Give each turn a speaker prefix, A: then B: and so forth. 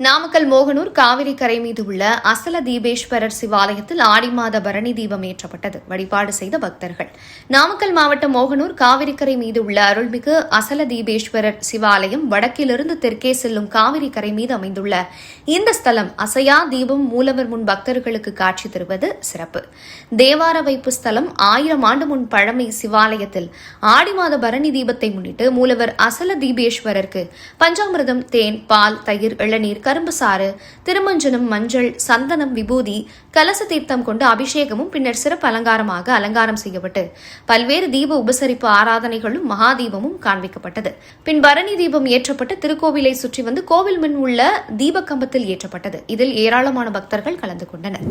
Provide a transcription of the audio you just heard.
A: நாமக்கல் மோகனூர் காவிரி கரை மீது உள்ள அசல தீபேஸ்வரர் சிவாலயத்தில் ஆடி மாத பரணி தீபம் ஏற்றப்பட்டது. வழிபாடு செய்த பக்தர்கள். நாமக்கல் மாவட்டம் மோகனூர் காவிரி கரை மீது உள்ள அருள்மிகு அசல தீபேஸ்வரர் சிவாலயம் வடக்கிலிருந்து தெற்கே செல்லும் காவிரி கரை மீது அமைந்துள்ள இந்த ஸ்தலம் அசையா தீபம் மூலவர் முன் பக்தர்களுக்கு காட்சி தருவது சிறப்பு. தேவார வைப்பு ஸ்தலம் 1000 ஆண்டு முன் பழமை சிவாலயத்தில் ஆடி மாத பரணி தீபத்தை முன்னிட்டு மூலவர் அசல தீபேஸ்வரருக்கு பஞ்சாமிர்தம், தேன், பால், தயிர், இளநீர், கரும்பு சாறு, திருமஞ்சனம், மஞ்சள், சந்தனம், விபூதி, கலச தீர்த்தம் கொண்டு அபிஷேகமும் பின்னர் சிறப்பு அலங்காரமாக அலங்காரம் செய்யப்பட்டு பல்வேறு தீப உபசரிப்பு ஆராதனைகளும் மகாதீபமும் காண்பிக்கப்பட்டது. பின் பரணி தீபம் ஏற்றப்பட்டு திருக்கோவிலை சுற்றி வந்து கோவில் முன் உள்ள தீப கம்பத்தில் ஏற்றப்பட்டது. இதில் ஏராளமான பக்தர்கள் கலந்து கொண்டனர்.